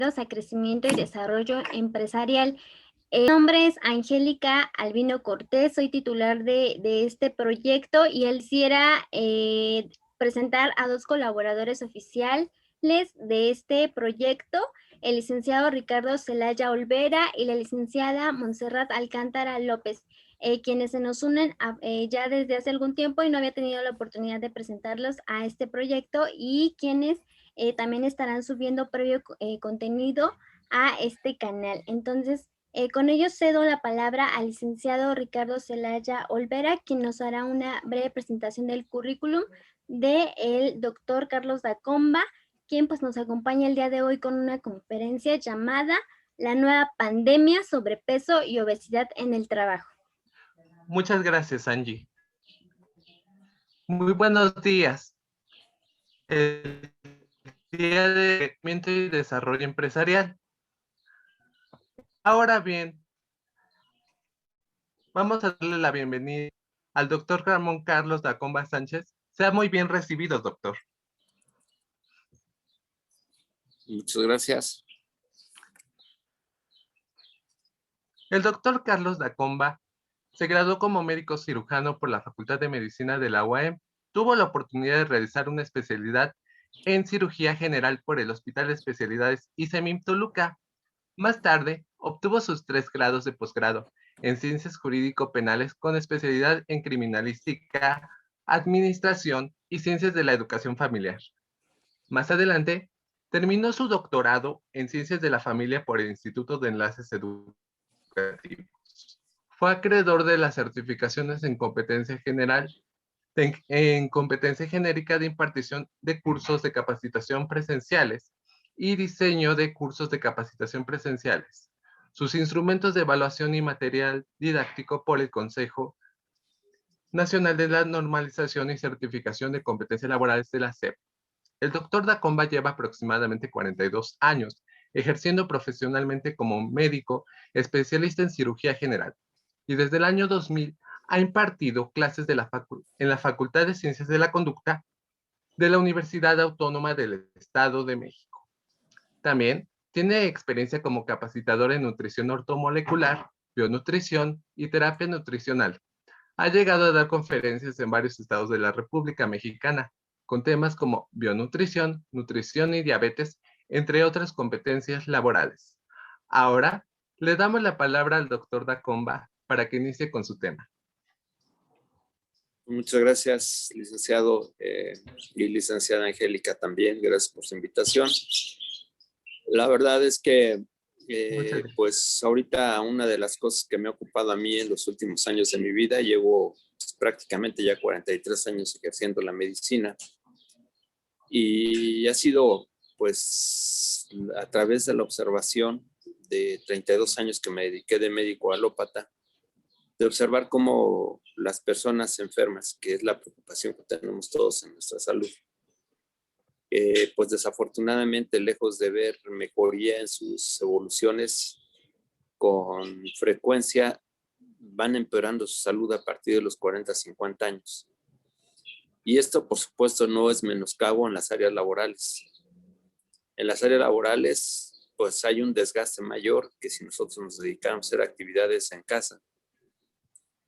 a crecimiento y desarrollo empresarial. Mi nombre es Angélica Albino Cortés, soy titular de este proyecto y él quisiera presentar a dos colaboradores oficiales de este proyecto, el licenciado Ricardo Celaya Olvera y la licenciada Montserrat Alcántara López, quienes se nos unen ya desde hace algún tiempo y no había tenido la oportunidad de presentarlos a este proyecto y quienes también estarán subiendo previo contenido a este canal. Entonces, con ello cedo la palabra al licenciado Ricardo Celaya Olvera, quien nos hará una breve presentación del currículum del doctor Carlos Dacomba, quien pues nos acompaña el día de hoy con una conferencia llamada La nueva pandemia, sobrepeso y obesidad en el trabajo. Muchas gracias, Angie. Muy buenos días. El Día de Crecimiento y Desarrollo Empresarial. Ahora bien, vamos a darle la bienvenida al doctor Ramón Carlos Dacomba Sánchez. Sea muy bien recibido, doctor. Muchas gracias. El doctor Carlos Dacomba se graduó como médico cirujano por la Facultad de Medicina de la UAM. Tuvo la oportunidad de realizar una especialidad en cirugía general por el Hospital de Especialidades ISEMIM Toluca. Más tarde, obtuvo sus 3 grados de posgrado en Ciencias Jurídico-Penales con especialidad en Criminalística, Administración y Ciencias de la Educación Familiar. Más adelante, terminó su doctorado en Ciencias de la Familia por el Instituto de Enlaces Educativos. Fue acreedor de las certificaciones en competencia general, en competencia genérica de impartición de cursos de capacitación presenciales y diseño de cursos de capacitación presenciales. Sus instrumentos de evaluación y material didáctico por el Consejo Nacional de la Normalización y Certificación de Competencias Laborales de la SEP. El doctor Dacomba lleva aproximadamente 42 años ejerciendo profesionalmente como médico especialista en cirugía general y desde el año 2000 ha impartido clases en la Facultad de Ciencias de la Conducta de la Universidad Autónoma del Estado de México. También tiene experiencia como capacitador en nutrición ortomolecular, bionutrición y terapia nutricional. Ha llegado a dar conferencias en varios estados de la República Mexicana, con temas como bionutrición, nutrición y diabetes, entre otras competencias laborales. Ahora, le damos la palabra al doctor Dacomba para que inicie con su tema. Muchas gracias, licenciado y licenciada Angélica también. Gracias por su invitación. La verdad es que, pues ahorita una de las cosas que me ha ocupado a mí en los últimos años de mi vida, llevo prácticamente ya 43 años ejerciendo la medicina y ha sido pues a través de la observación de 32 años que me dediqué de médico alópata, de observar cómo las personas enfermas, que es la preocupación que tenemos todos en nuestra salud, pues desafortunadamente lejos de ver mejoría en sus evoluciones, con frecuencia van empeorando su salud a partir de los 40, 50 años. Y esto, por supuesto, no es menoscabo en las áreas laborales. En las áreas laborales, pues hay un desgaste mayor que si nosotros nos dedicáramos a hacer actividades en casa.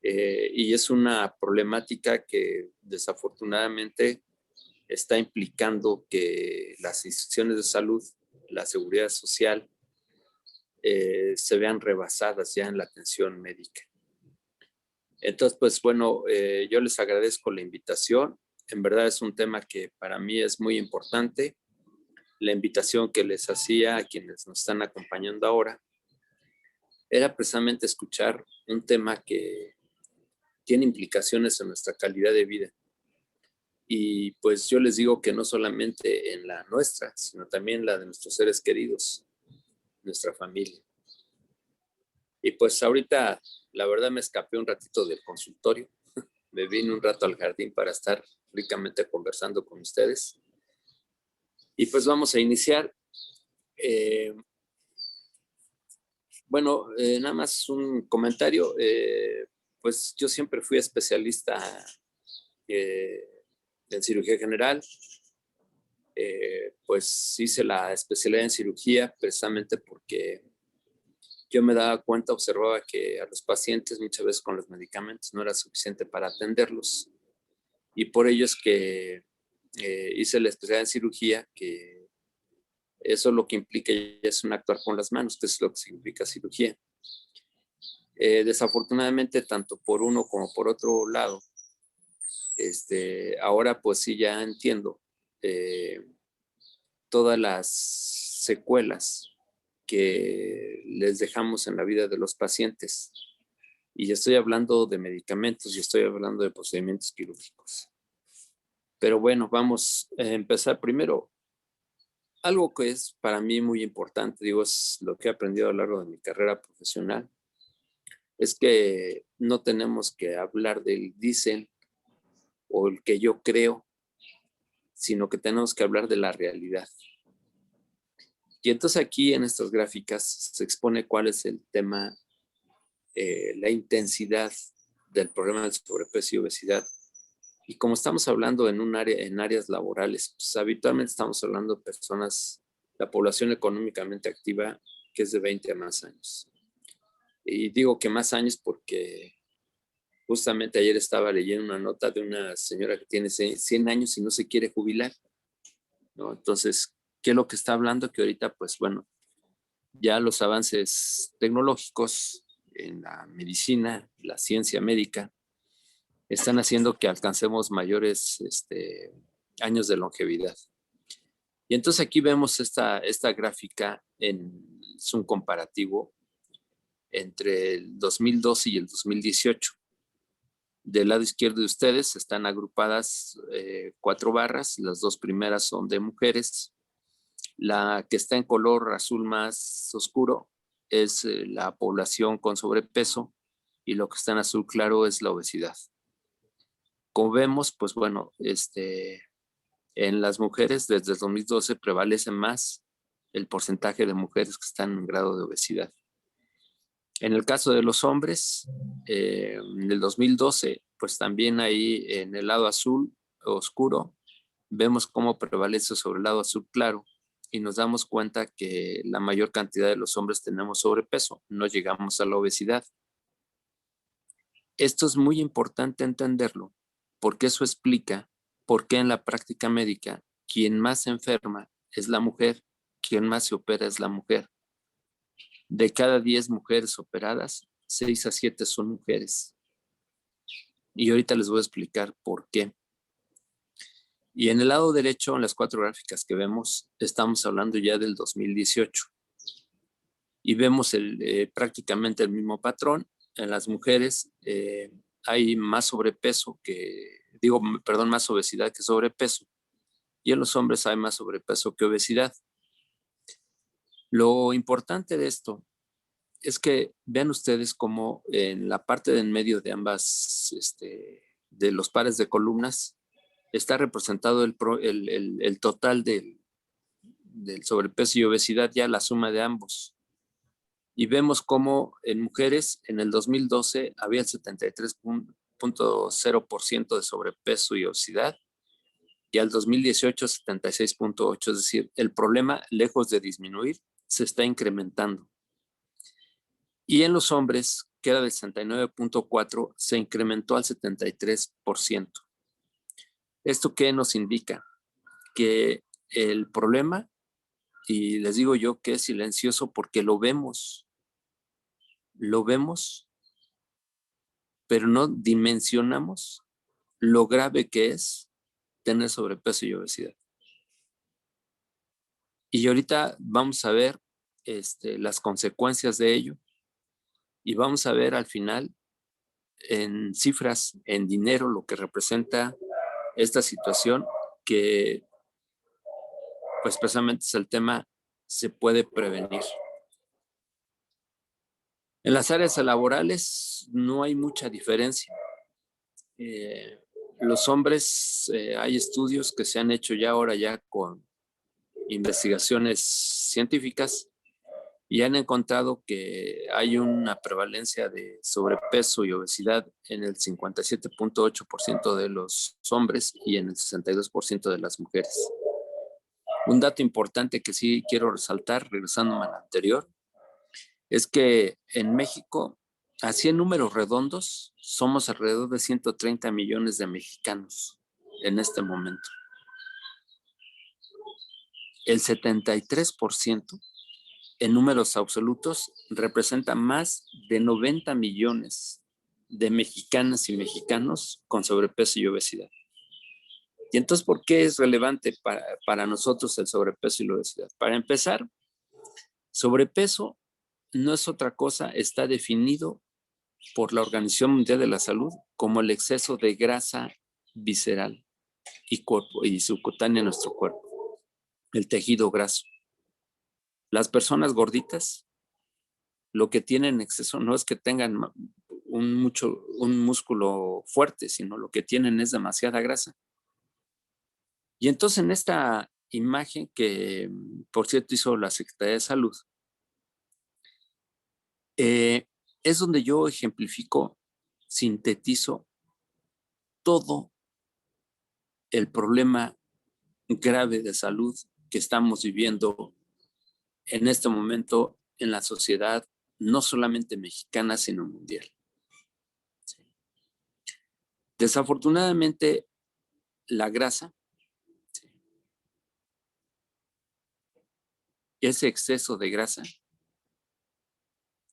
Y es una problemática que desafortunadamente está implicando que las instituciones de salud, la seguridad social, se vean rebasadas ya en la atención médica. Entonces, pues bueno, yo les agradezco la invitación. En verdad es un tema que para mí es muy importante. La invitación que les hacía a quienes nos están acompañando ahora era precisamente escuchar un tema que tiene implicaciones en nuestra calidad de vida. Y pues yo les digo que no solamente en la nuestra, sino también la de nuestros seres queridos, nuestra familia. Y pues ahorita, la verdad, me escapé un ratito del consultorio. Me vine un rato al jardín para estar ricamente conversando con ustedes. Y pues vamos a iniciar. Bueno, nada más un comentario. Pues yo siempre fui especialista en cirugía general. pues hice la especialidad en cirugía precisamente porque yo me daba cuenta, observaba que a los pacientes muchas veces con los medicamentos no era suficiente para atenderlos. Y por ello es que hice la especialidad en cirugía, que eso lo que implica es un actuar con las manos, que es lo que significa cirugía. Desafortunadamente, tanto por uno como por otro lado, ahora pues sí ya entiendo todas las secuelas que les dejamos en la vida de los pacientes. Y ya estoy hablando de medicamentos y estoy hablando de procedimientos quirúrgicos. Pero bueno, vamos a empezar primero. Algo que es para mí muy importante, digo, es lo que he aprendido a lo largo de mi carrera profesional, es que no tenemos que hablar del dicen o el que yo creo, sino que tenemos que hablar de la realidad. Y entonces aquí en estas gráficas se expone cuál es el tema, la intensidad del problema del sobrepeso y obesidad. Y como estamos hablando en áreas laborales, pues habitualmente estamos hablando de personas, la población económicamente activa, que es de 20 a más años. Y digo que más años porque justamente ayer estaba leyendo una nota de una señora que tiene 100 años y no se quiere jubilar, ¿no? Entonces, ¿qué es lo que está hablando? Que ahorita, pues bueno, ya los avances tecnológicos en la medicina, la ciencia médica, están haciendo que alcancemos mayores años de longevidad. Y entonces aquí vemos esta gráfica, es un comparativo entre el 2012 y el 2018. Del lado izquierdo de ustedes están agrupadas 4 barras, las 2 primeras son de mujeres. La que está en color azul más oscuro es la población con sobrepeso y lo que está en azul claro es la obesidad. Como vemos, pues bueno, en las mujeres desde el 2012 prevalece más el porcentaje de mujeres que están en grado de obesidad. En el caso de los hombres, en el 2012, pues también ahí en el lado azul oscuro, vemos cómo prevalece sobre el lado azul claro y nos damos cuenta que la mayor cantidad de los hombres tenemos sobrepeso, no llegamos a la obesidad. Esto es muy importante entenderlo, porque eso explica por qué en la práctica médica quien más se enferma es la mujer, quien más se opera es la mujer. De cada 10 mujeres operadas, 6 a 7 son mujeres. Y ahorita les voy a explicar por qué. Y en el lado derecho, en las 4 gráficas que vemos, estamos hablando ya del 2018. Y vemos prácticamente el mismo patrón. En las mujeres hay más sobrepeso más obesidad que sobrepeso. Y en los hombres hay más sobrepeso que obesidad. Lo importante de esto es que vean ustedes cómo en la parte de en medio de ambas, de los pares de columnas, está representado el total del sobrepeso y obesidad, ya la suma de ambos. Y vemos cómo en mujeres en el 2012 había el 73.0% de sobrepeso y obesidad y al 2018 76.8%, es decir, el problema lejos de disminuir se está incrementando. Y en los hombres, que era del 69.4%, se incrementó al 73%. ¿Esto qué nos indica? Que el problema, y les digo yo que es silencioso porque lo vemos, pero no dimensionamos lo grave que es tener sobrepeso y obesidad. Y ahorita vamos a ver las consecuencias de ello y vamos a ver al final en cifras, en dinero, lo que representa esta situación que pues precisamente es el tema, se puede prevenir. En las áreas laborales no hay mucha diferencia. Los hombres, hay estudios que se han hecho ya ahora ya con investigaciones científicas y han encontrado que hay una prevalencia de sobrepeso y obesidad en el 57.8% de los hombres y en el 62% de las mujeres. Un dato importante que sí quiero resaltar, regresándome al anterior, es que en México, así en números redondos, somos alrededor de 130 millones de mexicanos en este momento. El 73% en números absolutos representa más de 90 millones de mexicanas y mexicanos con sobrepeso y obesidad. Y entonces, ¿por qué es relevante para nosotros el sobrepeso y la obesidad? Para empezar, sobrepeso no es otra cosa, está definido por la Organización Mundial de la Salud como el exceso de grasa visceral y subcutánea en nuestro cuerpo, el tejido graso. Las personas gorditas, lo que tienen exceso no es que tengan un músculo fuerte, sino lo que tienen es demasiada grasa. Y entonces en esta imagen que, por cierto, hizo la Secretaría de Salud, es donde yo ejemplifico, sintetizo todo el problema grave de salud que estamos viviendo en este momento en la sociedad, no solamente mexicana, sino mundial. Desafortunadamente, la grasa, ese exceso de grasa,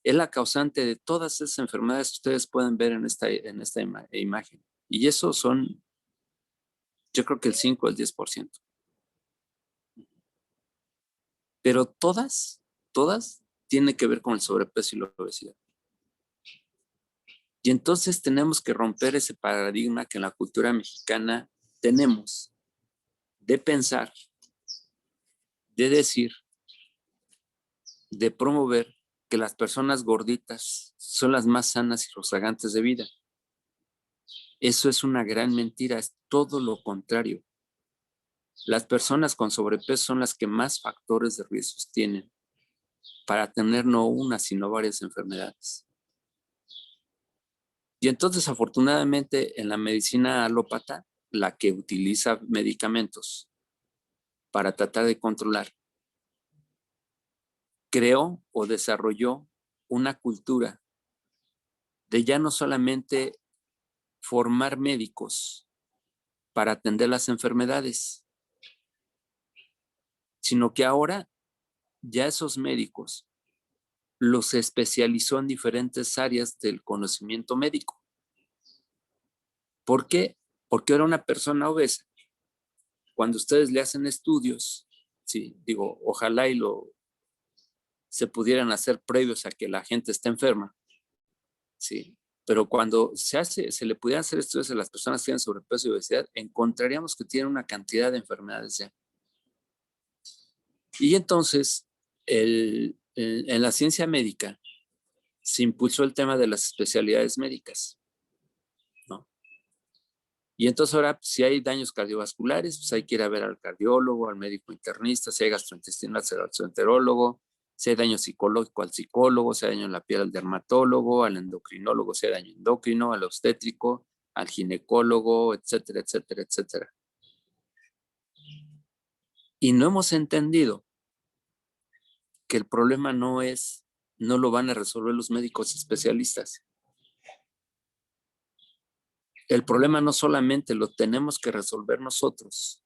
es la causante de todas esas enfermedades que ustedes pueden ver en esta imagen. Y eso son, yo creo que el 5 o el 10%. Pero todas tienen que ver con el sobrepeso y la obesidad. Y entonces tenemos que romper ese paradigma que en la cultura mexicana tenemos de pensar, de decir, de promover que las personas gorditas son las más sanas y rozagantes de vida. Eso es una gran mentira, es todo lo contrario. Las personas con sobrepeso son las que más factores de riesgo tienen para tener no una, sino varias enfermedades. Y entonces, afortunadamente, en la medicina alópata, la que utiliza medicamentos para tratar de controlar, creó o desarrolló una cultura de ya no solamente formar médicos para atender las enfermedades, sino que ahora ya esos médicos los especializó en diferentes áreas del conocimiento médico. ¿Por qué? Porque era una persona obesa. Cuando ustedes le hacen estudios, sí, digo, ojalá y se pudieran hacer previos a que la gente esté enferma, sí, pero cuando se le pudieran hacer estudios a las personas que tienen sobrepeso y obesidad, encontraríamos que tienen una cantidad de enfermedades ya. Y entonces, en la ciencia médica, se impulsó el tema de las especialidades médicas, ¿no? Y entonces ahora, si hay daños cardiovasculares, pues hay que ir a ver al cardiólogo, al médico internista, si hay gastrointestinal, al gastroenterólogo, si hay daño psicológico, al psicólogo, si hay daño en la piel, al dermatólogo, al endocrinólogo, si hay daño endocrino, al obstétrico, al ginecólogo, etcétera, etcétera, etcétera. Y no hemos entendido que el problema no lo van a resolver los médicos especialistas. El problema no solamente lo tenemos que resolver nosotros,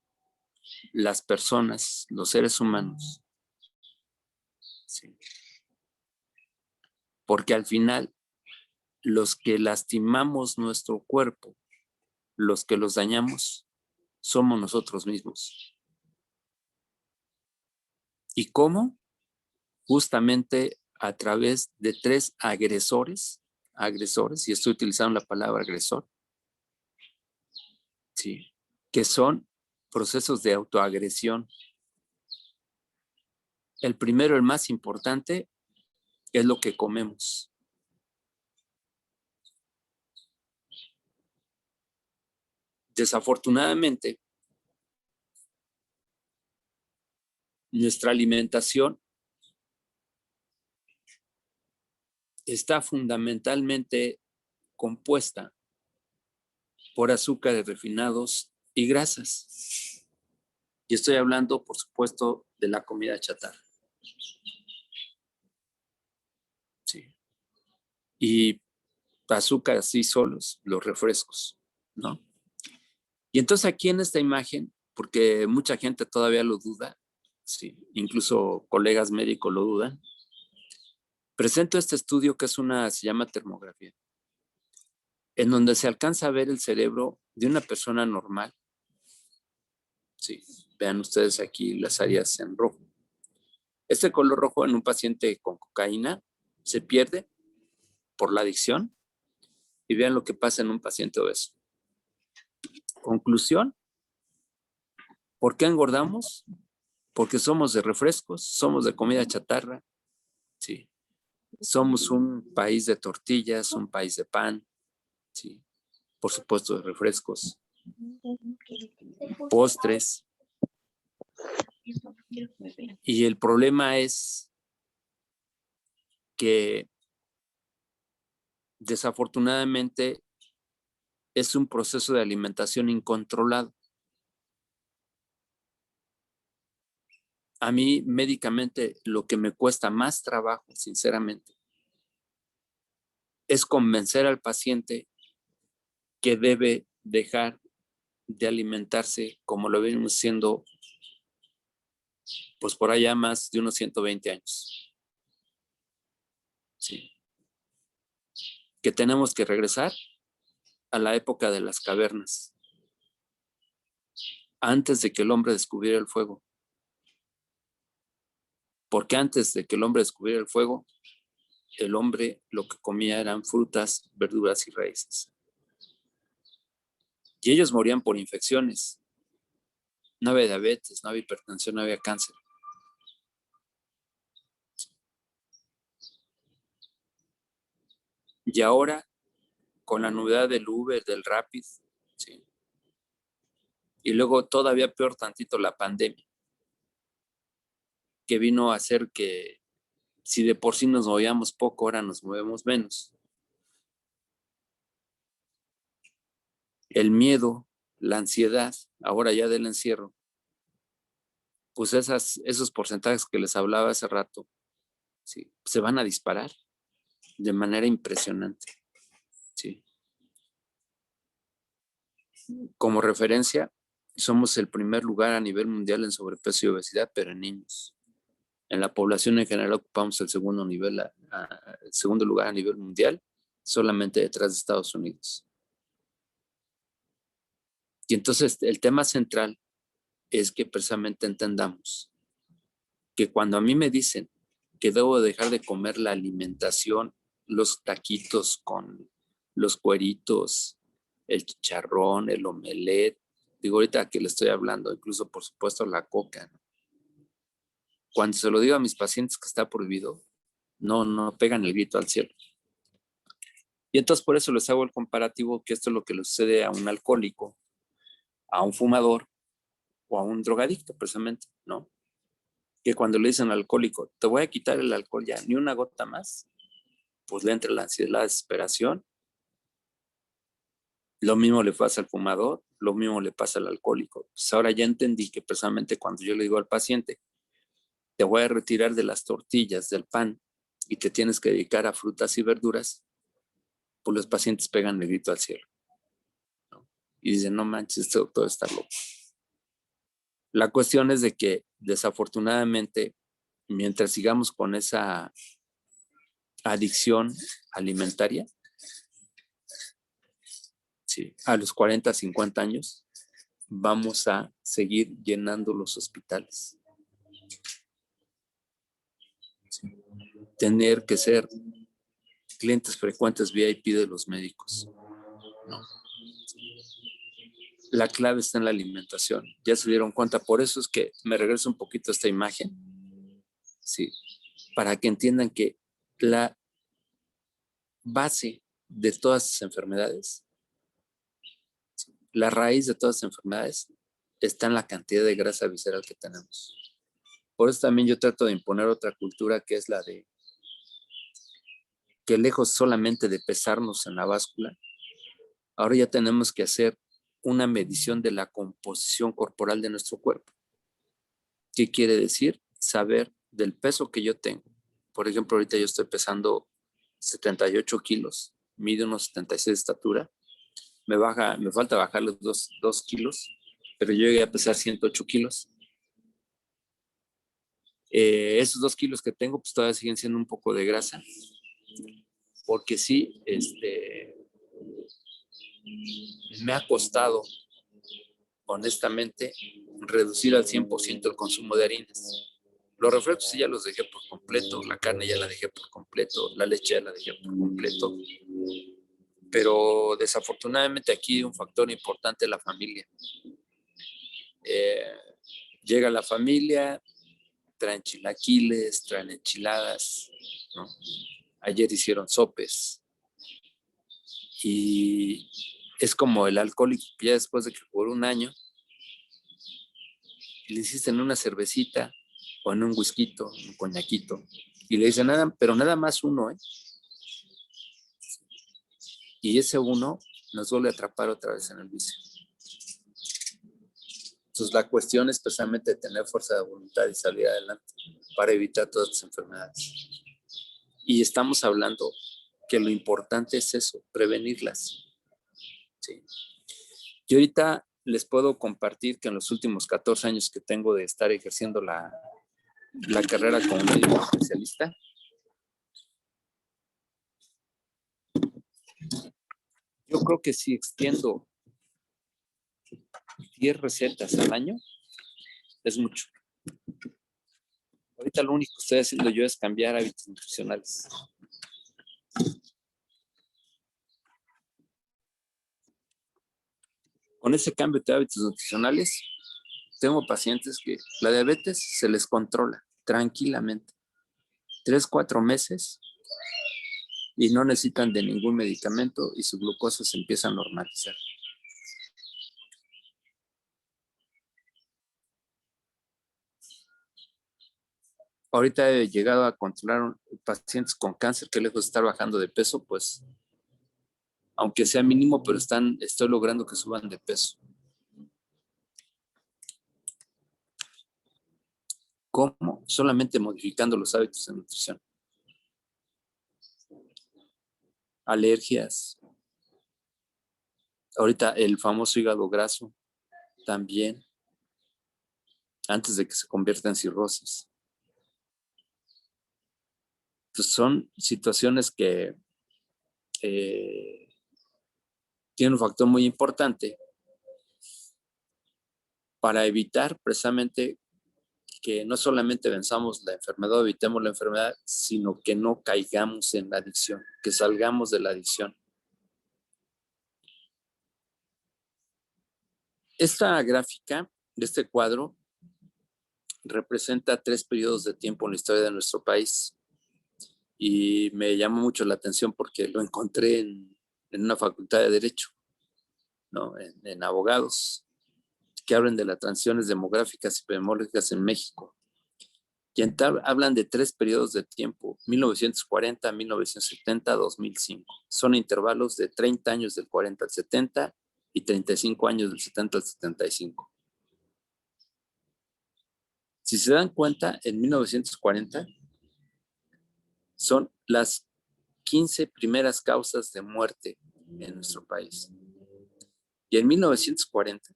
las personas, los seres humanos. Sí. Porque al final, los que lastimamos nuestro cuerpo, los que los dañamos, somos nosotros mismos. ¿Y cómo? Justamente a través de 3 agresores, y estoy utilizando la palabra agresor, sí, que son procesos de autoagresión. El primero, el más importante, es lo que comemos. Desafortunadamente, nuestra alimentación está fundamentalmente compuesta por azúcares refinados y grasas. Y estoy hablando, por supuesto, de la comida chatarra. Sí. Y azúcar así solos, los refrescos, ¿no? Y entonces aquí en esta imagen, porque mucha gente todavía lo duda, sí, incluso colegas médicos lo dudan, presento este estudio que se llama termografía, en donde se alcanza a ver el cerebro de una persona normal. Sí, vean ustedes aquí las áreas en rojo. Este color rojo en un paciente con cocaína se pierde por la adicción y vean lo que pasa en un paciente obeso. Conclusión, ¿por qué engordamos? Porque somos de refrescos, somos de comida chatarra, sí. Somos un país de tortillas, un país de pan, sí. Por supuesto de refrescos, postres. Y el problema es que desafortunadamente es un proceso de alimentación incontrolado. A mí médicamente lo que me cuesta más trabajo, sinceramente, es convencer al paciente que debe dejar de alimentarse como lo venimos haciendo pues por allá más de unos 120 años. Sí. Que tenemos que regresar a la época de las cavernas, antes de que el hombre descubriera el fuego. Porque antes de que el hombre descubriera el fuego, el hombre lo que comía eran frutas, verduras y raíces. Y ellos morían por infecciones. No había diabetes, no había hipertensión, no había cáncer. Y ahora, con la novedad del Uber, del Rapid, ¿sí? Y luego todavía peor tantito la pandemia, que vino a hacer que si de por sí nos movíamos poco, ahora nos movemos menos. El miedo, la ansiedad, ahora ya del encierro, pues esos porcentajes que les hablaba hace rato, ¿sí? Se van a disparar de manera impresionante. ¿Sí? Como referencia, somos el primer lugar a nivel mundial en sobrepeso y obesidad, pero en niños. En la población en general ocupamos el segundo lugar a nivel mundial, solamente detrás de Estados Unidos. Y entonces el tema central es que precisamente entendamos que cuando a mí me dicen que debo dejar de comer la alimentación, los taquitos con los cueritos, el chicharrón, el omelette, digo ahorita que le estoy hablando, incluso por supuesto la coca, ¿no? Cuando se lo digo a mis pacientes que está prohibido, no pegan el grito al cielo. Y entonces por eso les hago el comparativo, que esto es lo que le sucede a un alcohólico, a un fumador o a un drogadicto, precisamente, ¿no? Que cuando le dicen al alcohólico, te voy a quitar el alcohol ya, ni una gota más, pues le entra la ansiedad, la desesperación. Lo mismo le pasa al fumador, lo mismo le pasa al alcohólico. Pues ahora ya entendí que precisamente cuando yo le digo al paciente, te voy a retirar de las tortillas, del pan, y te tienes que dedicar a frutas y verduras, pues los pacientes pegan el grito al cielo, ¿no? Y dicen, no manches, este doctor está loco. La cuestión es de que desafortunadamente, mientras sigamos con esa adicción alimentaria, sí, a los 40, 50 años, vamos a seguir llenando los hospitales. Sí. Tener que ser clientes frecuentes VIP de los médicos. No. La clave está en la alimentación. Ya se dieron cuenta, por eso es que me regreso un poquito a esta imagen, sí, para que entiendan que la base de todas las enfermedades, la raíz de todas las enfermedades, está en la cantidad de grasa visceral que tenemos. Por eso también yo trato de imponer otra cultura, que es la de que lejos solamente de pesarnos en la báscula, ahora ya tenemos que hacer una medición de la composición corporal de nuestro cuerpo. ¿Qué quiere decir? Saber del peso que yo tengo. Por ejemplo, ahorita yo estoy pesando 78 kilos, mido unos 76 de estatura. Me falta bajar los 2 kilos, pero yo llegué a pesar 108 kilos. Esos 2 kilos que tengo, pues todavía siguen siendo un poco de grasa. Porque sí, me ha costado, honestamente, reducir al 100% el consumo de harinas. Los refrescos sí ya los dejé por completo, la carne ya la dejé por completo, la leche ya la dejé por completo. Pero desafortunadamente aquí un factor importante es la familia. Llega la familia, traen chilaquiles, traen enchiladas, ¿no? Ayer hicieron sopes. Y es como el alcohólico, ya después de que por un año le insisten en una cervecita o en un whisky, un coñaquito, y le dicen, pero nada más uno, ¿eh? Y ese uno nos vuelve a atrapar otra vez en el vicio. Entonces la cuestión es precisamente tener fuerza de voluntad y salir adelante para evitar todas estas enfermedades. Y estamos hablando que lo importante es eso, prevenirlas. ¿Sí? Yo ahorita les puedo compartir que en los últimos 14 años que tengo de estar ejerciendo la carrera como médico especialista, yo creo que si extiendo 10 recetas al año, es mucho. Ahorita lo único que estoy haciendo yo es cambiar hábitos nutricionales. Con ese cambio de hábitos nutricionales, tengo pacientes que la diabetes se les controla tranquilamente. 3, 4 meses y no necesitan de ningún medicamento y su glucosa se empieza a normalizar. Ahorita he llegado a controlar pacientes con cáncer que lejos de estar bajando de peso, pues, aunque sea mínimo, pero estoy logrando que suban de peso. ¿Cómo? Solamente modificando los hábitos de nutrición. Alergias. Ahorita el famoso hígado graso también, antes de que se convierta en cirrosis. Pues son situaciones que tienen un factor muy importante para evitar precisamente que no solamente venzamos la enfermedad o evitemos la enfermedad, sino que no caigamos en la adicción, que salgamos de la adicción. Esta gráfica de este cuadro representa 3 periodos de tiempo en la historia de nuestro país y me llamó mucho la atención porque lo encontré en una facultad de Derecho, ¿no? en abogados, que hablan de las transiciones demográficas y epidemiológicas en México. Y hablan de 3 periodos de tiempo, 1940, 1970, 2005. Son intervalos de 30 años del 40 al 70 y 35 años del 70 al 75. Si se dan cuenta, en 1940 son las 15 primeras causas de muerte en nuestro país. Y en 1940,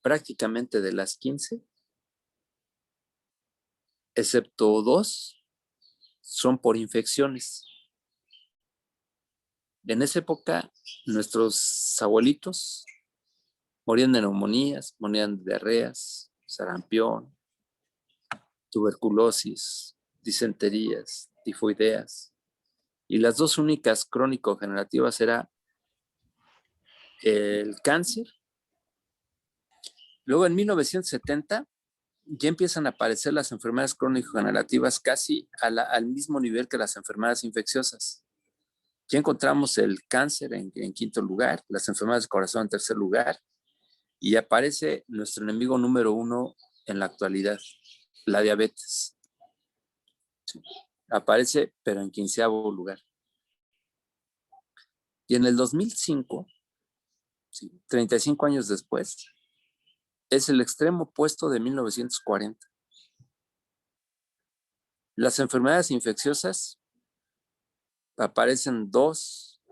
prácticamente de las 15, excepto 2, son por infecciones. En esa época, nuestros abuelitos morían de neumonías, morían de diarreas, sarampión, tuberculosis, disenterías, tifoideas. Y las 2 únicas crónico-generativas eran el cáncer. Luego, en 1970, ya empiezan a aparecer las enfermedades crónico-generativas casi al mismo nivel que las enfermedades infecciosas. Ya encontramos el cáncer en 5º lugar, las enfermedades de corazón en 3er lugar, y aparece nuestro enemigo número 1 en la actualidad, la diabetes. Sí. Aparece, pero en 15º lugar. Y en el 2005, 35 años después, es el extremo opuesto de 1940. Las enfermedades infecciosas aparecen 2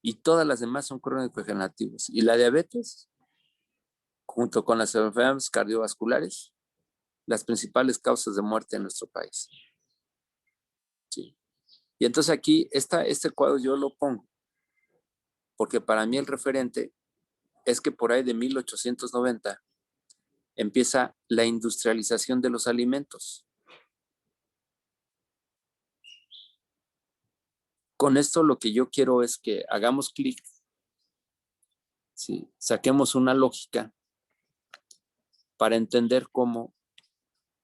y todas las demás son crónico-degenerativos. Y la diabetes, junto con las enfermedades cardiovasculares, las principales causas de muerte en nuestro país. Sí. Y entonces aquí este cuadro yo lo pongo, porque para mí el referente es que por ahí de 1890 empieza la industrialización de los alimentos. Con esto lo que yo quiero es que hagamos clic, ¿sí? Saquemos una lógica para entender cómo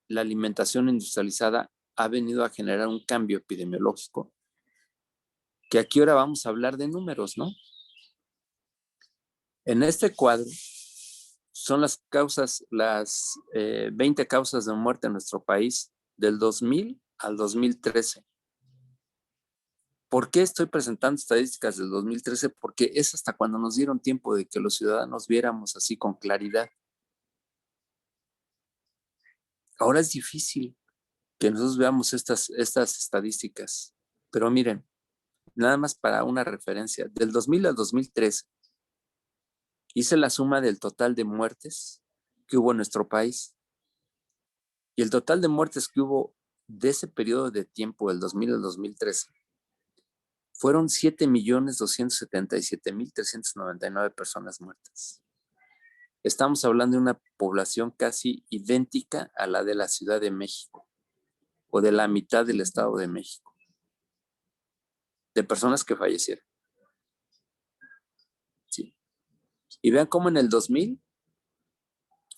la alimentación industrializada ha venido a generar un cambio epidemiológico, que aquí ahora vamos a hablar de números, ¿no? En este cuadro son las 20 causas de muerte en nuestro país del 2000 al 2013. ¿Por qué estoy presentando estadísticas del 2013? Porque es hasta cuando nos dieron tiempo de que los ciudadanos viéramos así con claridad. Ahora es difícil que nosotros veamos estas estadísticas, pero miren, nada más para una referencia, del 2000 al 2013 hice la suma del total de muertes que hubo en nuestro país, y el total de muertes que hubo de ese periodo de tiempo, del 2000 al 2013, fueron 7.277.399 personas muertas. Estamos hablando de una población casi idéntica a la de la Ciudad de México o de la mitad del Estado de México, de personas que fallecieron. Sí. Y vean cómo en el 2000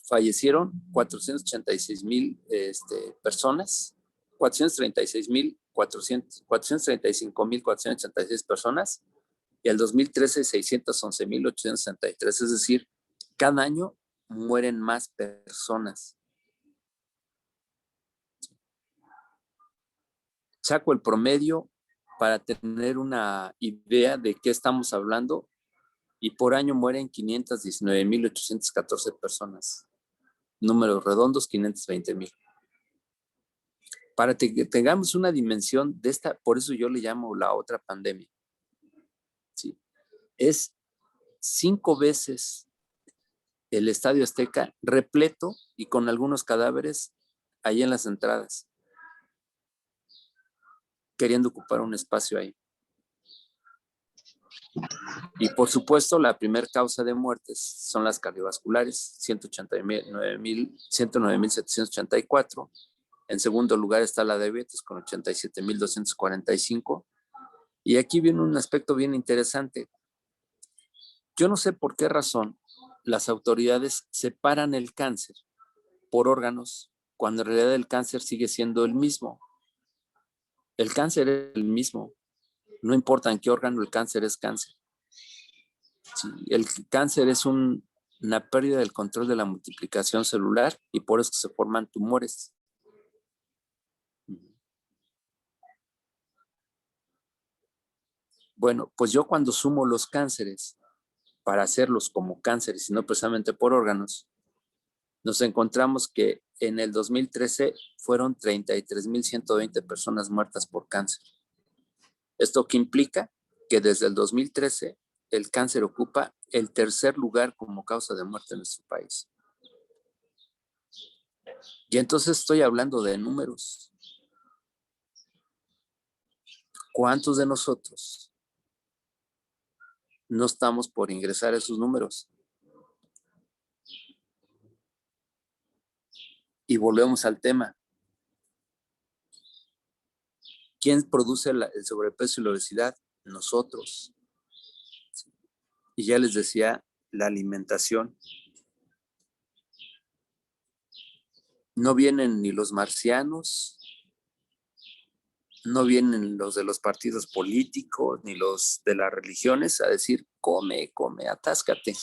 fallecieron 486,000 personas, 435,486 personas, y el 2013 611,863, es decir, cada año mueren más personas. Saco el promedio para tener una idea de qué estamos hablando, y por año mueren 519,814 personas. Números redondos, 520,000. Para que tengamos una dimensión de esta, por eso yo le llamo la otra pandemia. ¿Sí? Es 5 veces el Estadio Azteca repleto y con algunos cadáveres ahí en las entradas, queriendo ocupar un espacio ahí. Y por supuesto, la primera causa de muertes son las cardiovasculares, 109,784. En segundo lugar está la diabetes con 87,245. Y aquí viene un aspecto bien interesante. Yo no sé por qué razón las autoridades separan el cáncer por órganos, cuando en realidad el cáncer sigue siendo el mismo. El cáncer es el mismo. No importa en qué órgano, el cáncer es cáncer. Sí, el cáncer es una pérdida del control de la multiplicación celular, y por eso se forman tumores. Bueno, pues yo cuando sumo los cánceres para hacerlos como cánceres y no precisamente por órganos, nos encontramos que en el 2013 fueron 33,120 personas muertas por cáncer. Esto que implica que desde el 2013 el cáncer ocupa el tercer lugar como causa de muerte en nuestro país. Y entonces estoy hablando de números. ¿Cuántos de nosotros no estamos por ingresar esos números? Y volvemos al tema. ¿Quién produce el sobrepeso y la obesidad? Nosotros. Y ya les decía, la alimentación. No vienen ni los marcianos, no vienen los de los partidos políticos, ni los de las religiones a decir, come, come, atáscate.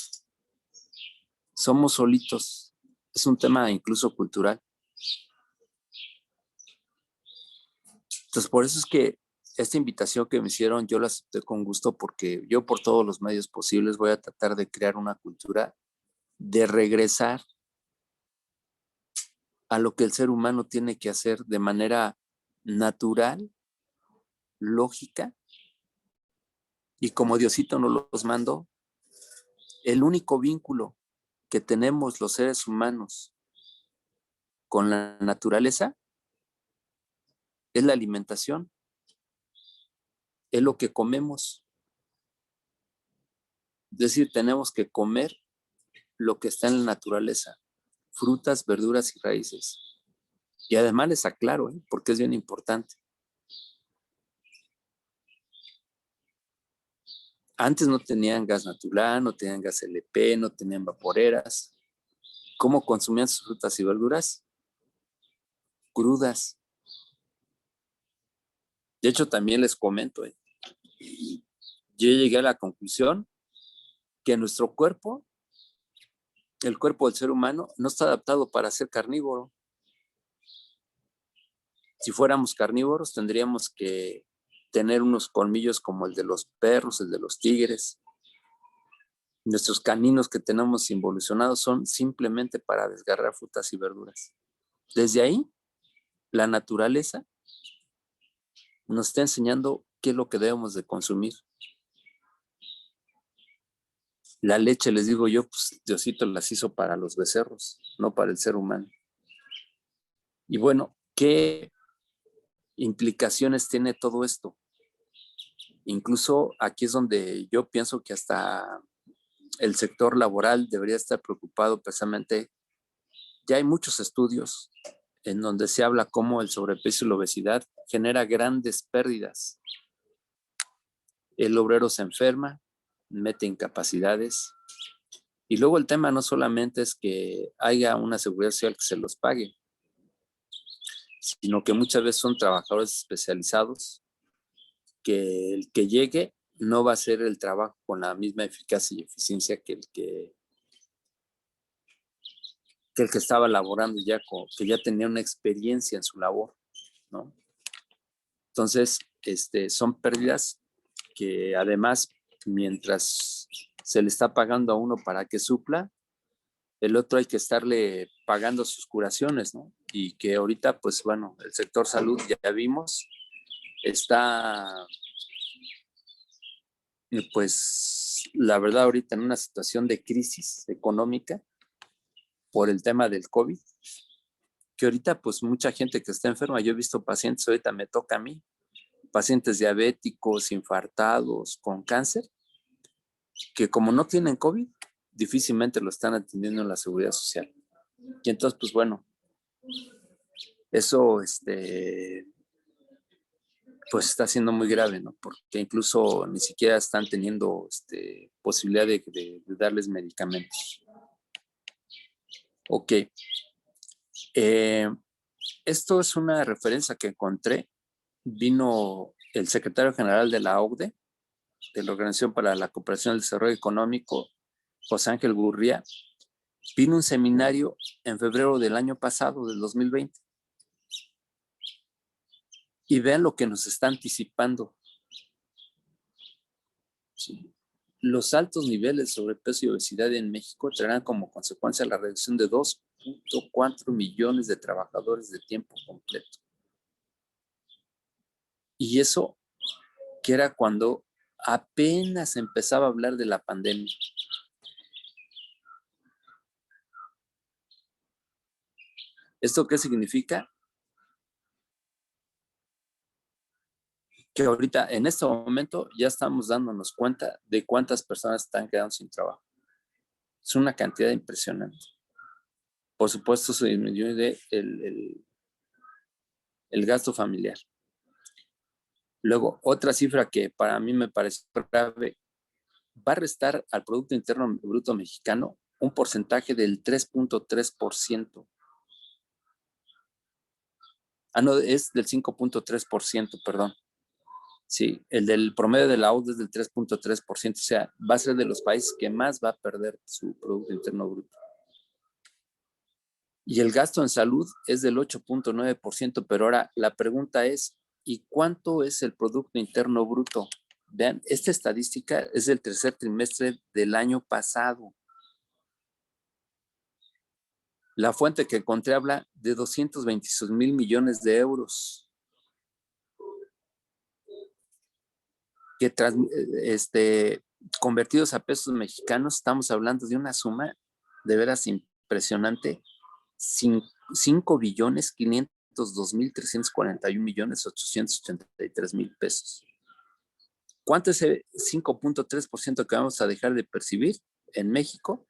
Somos solitos. Es un tema incluso cultural. Entonces, por eso es que esta invitación que me hicieron, yo la acepté con gusto, porque yo por todos los medios posibles voy a tratar de crear una cultura de regresar a lo que el ser humano tiene que hacer de manera natural, lógica, y como Diosito nos los mandó. El único vínculo que tenemos los seres humanos con la naturaleza es la alimentación, es lo que comemos. Es decir, tenemos que comer lo que está en la naturaleza, frutas, verduras y raíces. Y además les aclaro, porque es bien importante. Antes no tenían gas natural, no tenían gas LP, no tenían vaporeras. ¿Cómo consumían sus frutas y verduras? Crudas. De hecho, también les comento, yo llegué a la conclusión que nuestro cuerpo, el cuerpo del ser humano, no está adaptado para ser carnívoro. Si fuéramos carnívoros, tendríamos que tener unos colmillos como el de los perros, el de los tigres. Nuestros caninos que tenemos involucionados son simplemente para desgarrar frutas y verduras. Desde ahí, la naturaleza nos está enseñando qué es lo que debemos de consumir. La leche, les digo yo, pues Diosito las hizo para los becerros, no para el ser humano. Y bueno, ¿qué implicaciones tiene todo esto? Incluso aquí es donde yo pienso que hasta el sector laboral debería estar preocupado precisamente. Ya hay muchos estudios en donde se habla cómo el sobrepeso y la obesidad genera grandes pérdidas. El obrero se enferma, mete incapacidades. Y luego el tema no solamente es que haya una seguridad social que se los pague, sino que muchas veces son trabajadores especializados que el que llegue no va a hacer el trabajo con la misma eficacia y eficiencia que el que estaba laborando ya, que ya tenía una experiencia en su labor, ¿no? Entonces, son pérdidas que además, mientras se le está pagando a uno para que supla, el otro hay que estarle pagando sus curaciones, ¿no? Y que ahorita, pues bueno, el sector salud, ya vimos, está, pues, la verdad, ahorita en una situación de crisis económica por el tema del COVID, que ahorita, pues, mucha gente que está enferma, yo he visto pacientes, ahorita me toca a mí, pacientes diabéticos, infartados, con cáncer, que como no tienen COVID, difícilmente lo están atendiendo en la seguridad social. Y entonces, pues bueno, eso pues está siendo muy grave, ¿no? Porque incluso ni siquiera están teniendo posibilidad de darles medicamentos. Ok. Esto es una referencia que encontré. Vino el secretario general de la OCDE, de la Organización para la Cooperación y el Desarrollo Económico, José Ángel Gurría, vino un seminario en febrero del año pasado, del 2020. Y vean lo que nos está anticipando. Sí. Los altos niveles de sobrepeso y obesidad en México traerán como consecuencia la reducción de 2.4 millones de trabajadores de tiempo completo. Y eso que era cuando apenas empezaba a hablar de la pandemia. ¿Esto qué significa? Que ahorita, en este momento, ya estamos dándonos cuenta de cuántas personas están quedando sin trabajo. Es una cantidad impresionante. Por supuesto, se disminuye el gasto familiar. Luego, otra cifra que para mí me parece grave, va a restar al Producto Interno Bruto mexicano un porcentaje del 3.3%. No, es del 5.3%, perdón. Sí, el del promedio de la OCDE es del 3.3%, o sea, va a ser de los países que más va a perder su Producto Interno Bruto. Y el gasto en salud es del 8.9%, pero ahora la pregunta es, ¿y cuánto es el Producto Interno Bruto? Vean, esta estadística es del tercer trimestre del año pasado. La fuente que encontré habla de 226,000 millones de euros que convertidos a pesos mexicanos, estamos hablando de una suma de veras impresionante, 5.502.341.883.000 pesos. ¿Cuánto es ese 5.3% que vamos a dejar de percibir en México?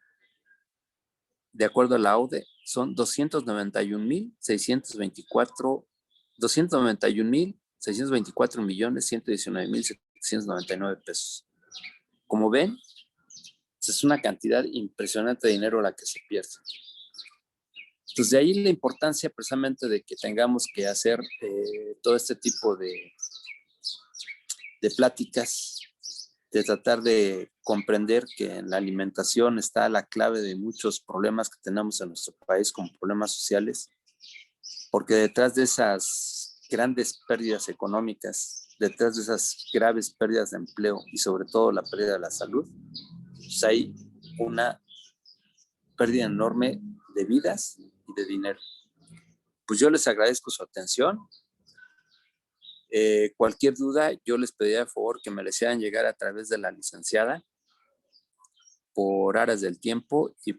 De acuerdo a la OCDE, son 291.624.119.719 pesos. Como ven, es una cantidad impresionante de dinero la que se pierde. Entonces, de ahí la importancia precisamente de que tengamos que hacer todo este tipo de pláticas, de tratar de comprender que en la alimentación está la clave de muchos problemas que tenemos en nuestro país como problemas sociales, porque detrás de esas grandes pérdidas económicas, detrás de esas graves pérdidas de empleo y sobre todo la pérdida de la salud, pues hay una pérdida enorme de vidas y de dinero. Pues yo les agradezco su atención. Cualquier duda, yo les pediría de favor que me les hicieran llegar a través de la licenciada por aras del tiempo y